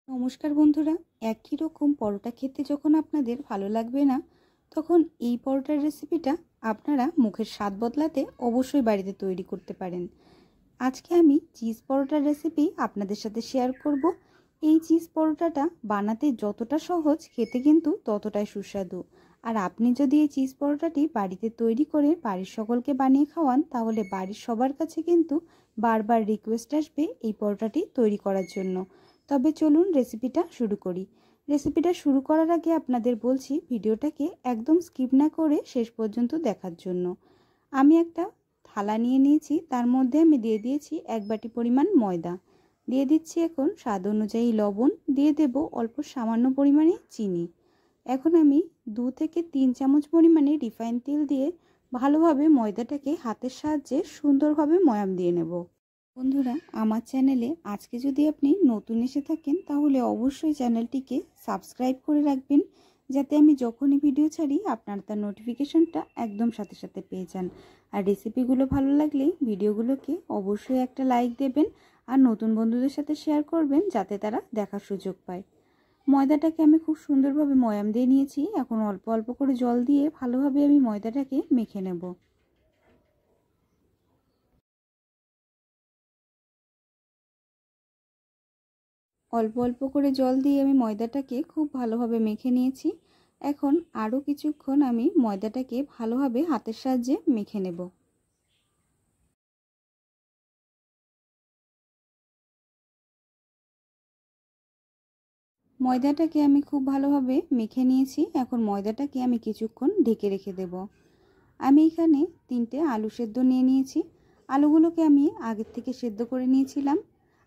নমস্কার বন্ধুরা, একই রকম পরোটা খেতে যখন আপনাদের ভালো লাগবে না, তখন এই পরোটার রেসিপিটা আপনারা মুখের স্বাদ বদলাতে অবশ্যই বাড়িতে তৈরি করতে পারেন। আজকে আমি চিজ পরোটার রেসিপি আপনাদের সাথে শেয়ার করব। এই চিজ পরোটাটা বানাতে যতটা সহজ, খেতে কিন্তু ততটাই সুস্বাদু। আর আপনি যদি এই চিজ পরোটাটি বাড়িতে তৈরি করে বাড়ির সকলকে বানিয়ে খাওয়ান, তাহলে বাড়ির সবার কাছে কিন্তু বারবার রিকোয়েস্ট আসবে এই পরোটাটি তৈরি করার জন্য। তবে চলুন রেসিপিটা শুরু করি। রেসিপিটা শুরু করার আগে আপনাদের বলছি, ভিডিওটাকে একদম স্কিপ না করে শেষ পর্যন্ত দেখার জন্য। আমি একটা থালা নিয়ে নিয়েছি, তার মধ্যে আমি দিয়ে দিয়েছি 1 বাটি পরিমাণ ময়দা, দিয়ে দিচ্ছি এখন স্বাদ অনুযায়ী লবণ, দিয়ে দেব অল্প সামান্য পরিমাণে চিনি। এখন আমি 2 থেকে 3 চামচ পরিমাণে রিফাইন তেল দিয়ে ভালোভাবে ময়দাটাকে হাতের সাহায্যে সুন্দরভাবে ময়াম দিয়ে নেব। বন্ধুরা, আমার চ্যানেলে আজকে যদি আপনি নতুন এসে থাকেন, তাহলে অবশ্যই চ্যানেলটিকে সাবস্ক্রাইব করে রাখবেন, যাতে আমি যখনই ভিডিও ছাড়ি আপনারা তার নোটিফিকেশনটা একদম সাথে সাথে পেয়ে যান। আর রেসিপিগুলো ভালো লাগলে ভিডিওগুলোকে অবশ্যই একটা লাইক দেবেন, আর নতুন বন্ধুদের সাথে শেয়ার করবেন, যাতে তারা দেখার সুযোগ পায়। ময়দাটাকে আমি খুব সুন্দরভাবে ময়াম দিয়ে নিয়েছি। এখন অল্প অল্প করে জল দিয়ে ভালোভাবে আমি ময়দাটাকে মেখে নেব। অল্প অল্প করে জল দিয়ে আমি ময়দাটাকে খুব ভালোভাবে মেখে নিয়েছি। এখন আরও কিছুক্ষণ আমি ময়দাটাকে ভালোভাবে হাতের সাহায্যে মেখে নেব। ময়দাটাকে আমি খুব ভালোভাবে মেখে নিয়েছি। এখন ময়দাটাকে আমি কিছুক্ষণ ঢেকে রেখে দেব। আমি এখানে 3টে আলু সেদ্ধ নিয়ে নিয়েছি। আলুগুলোকে আমি আগের থেকে সেদ্ধ করে নিয়েছিলাম।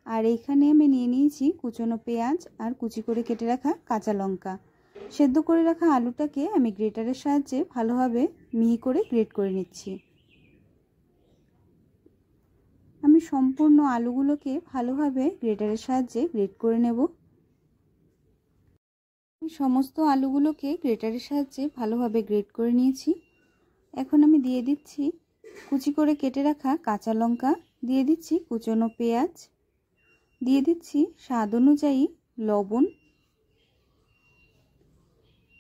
আর এইখানে আমি নিয়ে নিয়েছি কুচনো পেঁয়াজ আর কুচি করে কেটে রাখা কাঁচা লঙ্কা। সেদ্ধ করে রাখা আলুটাকে আমি গ্রেটারের সাহায্যে ভালোভাবে মিহি করে গ্রেট করে নিচ্ছি। আমি সম্পূর্ণ আলুগুলোকে ভালোভাবে গ্রেটারের সাহায্যে গ্রেট করে নেব। আমি সমস্ত আলুগুলোকে গ্রেটারের সাহায্যে ভালোভাবে গ্রেট করে নিয়েছি। এখন আমি দিয়ে দিচ্ছি কুচি করে কেটে রাখা কাঁচা লঙ্কা, দিয়ে দিচ্ছি কুচনো পেঁয়াজ, দিয়ে দিচ্ছি স্বাদ অনুযায়ী লবণ,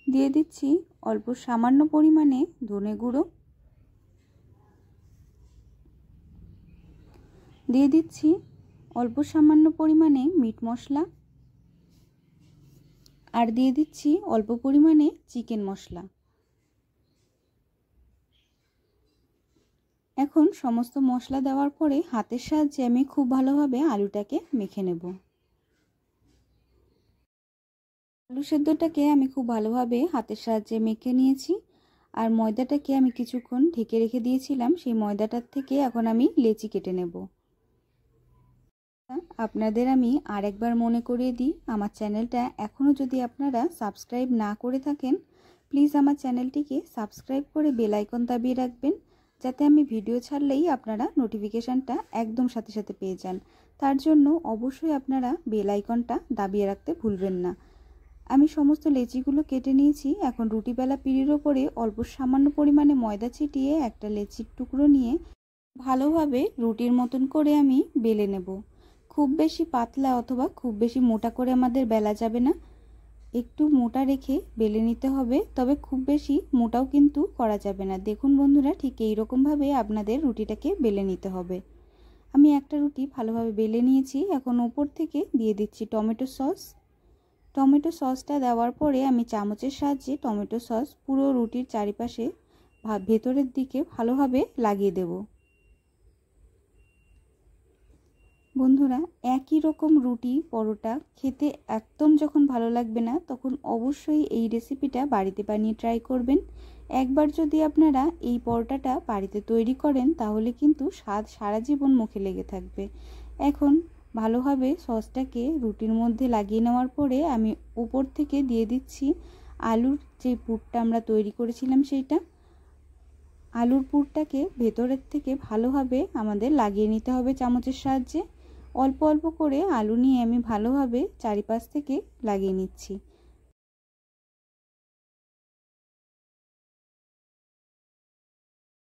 দিয়ে দিচ্ছি অল্প সামান্য পরিমাণে ধনে গুঁড়ো, দিয়ে দিচ্ছি অল্প সামান্য পরিমাণে মিট মশলা, আর দিয়ে দিচ্ছি অল্প পরিমাণে চিকেন মশলা। এখন সমস্ত মশলা দেওয়ার পরে হাতের সাহায্যে আমি খুব ভালোভাবে আলুটাকে মেখে নেব। আলু সেদ্ধটাকে আমি খুব ভালোভাবে হাতের সাহায্যে মেখে নিয়েছি। আর ময়দাটাকে আমি কিছুক্ষণ ঢেকে রেখে দিয়েছিলাম, সেই ময়দাটার থেকে এখন আমি লেচি কেটে নেব। আপনাদের আমি আরেকবার মনে করিয়ে দিই, আমার চ্যানেলটা এখনও যদি আপনারা সাবস্ক্রাইব না করে থাকেন, প্লিজ আমার চ্যানেলটিকে সাবস্ক্রাইব করে বেল আইকন দাবিয়ে রাখবেন, যাতে আমি ভিডিও ছাড়লেই আপনারা নোটিফিকেশানটা একদম সাথে সাথে পেয়ে যান। তার জন্য অবশ্যই আপনারা বেল আইকনটা দাবিয়ে রাখতে ভুলবেন না। আমি সমস্ত লেচিগুলো কেটে নিয়েছি। এখন রুটি বেলা পিঁড়ির ওপরে অল্প সামান্য পরিমাণে ময়দা ছিটিয়ে একটা লেচির টুকরো নিয়ে ভালোভাবে রুটির মতন করে আমি বেলে নেব। খুব বেশি পাতলা অথবা খুব বেশি মোটা করে আমাদের বেলা যাবে না, একটু মোটা রেখে বেলে নিতে হবে। তবে খুব বেশি মোটাও কিন্তু করা যাবে না। দেখুন বন্ধুরা, ঠিক এইরকমভাবে আপনাদের রুটিটাকে বেলে নিতে হবে। আমি একটা রুটি ভালোভাবে বেলে নিয়েছি। এখন উপর থেকে দিয়ে দিচ্ছি টমেটো সস। টমেটো সসটা দেওয়ার পরে আমি চামচের সাহায্যে টমেটো সস পুরো রুটির চারিপাশে ভেতরের দিকে ভালোভাবে লাগিয়ে দেব। বন্ধুরা, একই রকম রুটি পরোটা খেতে একদম যখন ভালো লাগবে না, তখন অবশ্যই এই রেসিপিটা বাড়িতে বানিয়ে ট্রাই করবেন। একবার যদি আপনারা এই পরোটাটা বাড়িতে তৈরি করেন, তাহলে কিন্তু স্বাদ সারা জীবন মুখে লেগে থাকবে। এখন ভালোভাবে সসটাকে রুটির মধ্যে লাগিয়ে নেওয়ার পরে আমি উপর থেকে দিয়ে দিচ্ছি আলুর যে পুরটা আমরা তৈরি করেছিলাম সেইটা। আলুর পুরটাকে ভেতরের থেকে ভালোভাবে আমাদের লাগিয়ে নিতে হবে চামচের সাহায্যে। অল্প অল্প করে আলু নিয়ে আমি ভালোভাবে চারিপাশ থেকে লাগিয়ে নিচ্ছি।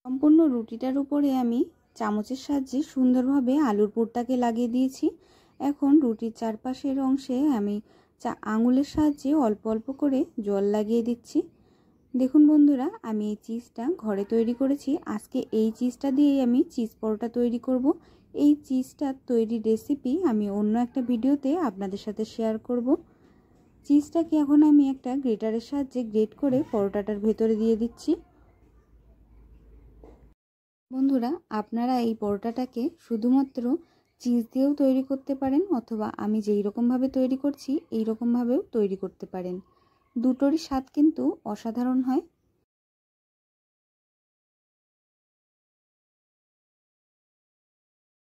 সম্পূর্ণ রুটিটার উপরে আমি চামচের সাহায্যে সুন্দরভাবে আলুর পুরটাকে লাগিয়ে দিয়েছি। এখন রুটির চারপাশের অংশে আমি আঙুলের সাহায্যে অল্প অল্প করে জল লাগিয়ে দিচ্ছি। দেখুন বন্ধুরা, আমি এই চিজটা ঘরে তৈরি করেছি। আজকে এই চিজটা দিয়েই আমি চিজ পরোটা তৈরি করব। এই চিজটা তৈরির রেসিপি আমি অন্য একটা ভিডিওতে আপনাদের সাথে শেয়ার করব। চিজটাকে এখন আমি একটা গ্রেটারের সাহায্যে গ্রেট করে পরোটাটার ভেতরে দিয়ে দিচ্ছি। বন্ধুরা, আপনারা এই পরোটাটাকে শুধুমাত্র চিজ দিয়েও তৈরি করতে পারেন, অথবা আমি যেই রকমভাবে তৈরি করছি এই রকমভাবেও তৈরি করতে পারেন। দুটোরই স্বাদ কিন্তু অসাধারণ হয়।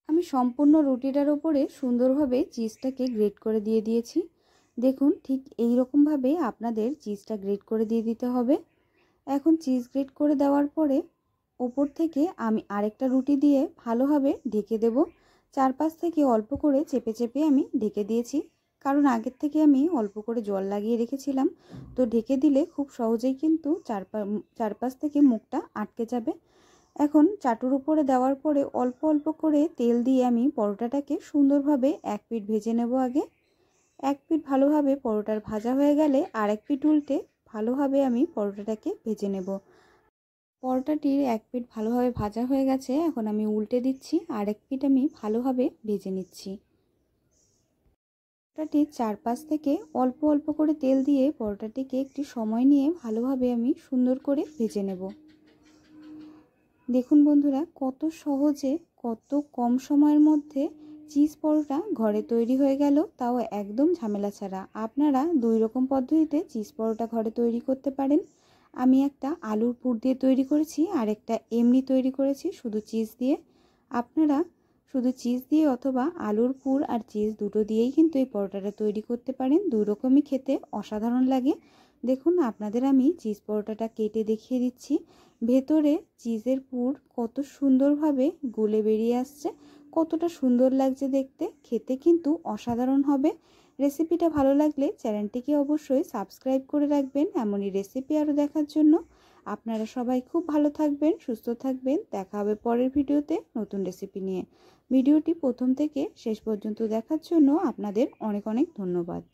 আমি সম্পূর্ণ রুটিটার ওপরে সুন্দরভাবে চিজটাকে গ্রেট করে দিয়ে দিয়েছি। দেখুন, ঠিক এই রকমভাবে আপনাদের চিজটা গ্রেট করে দিয়ে দিতে হবে। এখন চিজ গ্রেট করে দেওয়ার পরে ওপর থেকে আমি আরেকটা রুটি দিয়ে ভালোভাবে ঢেকে দেব। চারপাশ থেকে অল্প করে চেপে চেপে আমি ঢেকে দিয়েছি, কারণ আগের থেকে আমি অল্প করে জল লাগিয়ে রেখেছিলাম। তো ঢেকে দিলে খুব সহজেই কিন্তু চারপাশ থেকে মুখটা আটকে যাবে। এখন চাটুর উপরে দেওয়ার পরে অল্প অল্প করে তেল দিয়ে আমি পরোটাটাকে সুন্দরভাবে এক পিঠ ভেজে নেব। আগে এক পিঠ ভালোভাবে পরোটার ভাজা হয়ে গেলে আরেক পিঠ উল্টে ভালোভাবে আমি পরোটাটাকে ভেজে নেব। পরোটাটির এক পিঠ ভালোভাবে ভাজা হয়ে গেছে, এখন আমি উল্টে দিচ্ছি, আরেক পিঠ আমি ভালোভাবে ভেজে নিচ্ছি। পরোটাটির চারপাশ থেকে অল্প অল্প করে তেল দিয়ে পরোটাটিকে একটু সময় নিয়ে ভালোভাবে আমি সুন্দর করে ভেজে নেব। দেখুন বন্ধুরা, কত সহজে কত কম সময়ের মধ্যে চিজ পরোটা ঘরে তৈরি হয়ে গেল, তাও একদম ঝামেলা ছাড়া। আপনারা দুই রকম পদ্ধতিতে চিজ পরোটা ঘরে তৈরি করতে পারেন। আমি একটা আলুর পুর দিয়ে তৈরি করেছি, আর একটা এমনি তৈরি করেছি শুধু চিজ দিয়ে। আপনারা শুধু চিজ দিয়ে অথবা আলুর পুর আর চিজ দুটো দিয়েই কিন্তু এই পরোটাটা তৈরি করতে পারেন। দুই রকমই খেতে অসাধারণ লাগে। দেখুন, আপনাদের আমি চিজ পরোটাটা কেটে দেখিয়ে দিচ্ছি। ভেতরে চিজের পুর কত সুন্দরভাবে গলে বেরিয়ে আসছে, কতটা সুন্দর লাগছে দেখতে, খেতে কিন্তু অসাধারণ হবে। রেসিপিটা ভালো লাগলে চ্যানেলটিকে অবশ্যই সাবস্ক্রাইব করে রাখবেন এমনই রেসিপি আরও দেখার জন্য। আপনারা সবাই খুব ভালো থাকবেন, সুস্থ থাকবেন। দেখা হবে পরের ভিডিওতে নতুন রেসিপি নিয়ে। ভিডিওটি প্রথম থেকে শেষ পর্যন্ত দেখার জন্য আপনাদের অনেক অনেক ধন্যবাদ।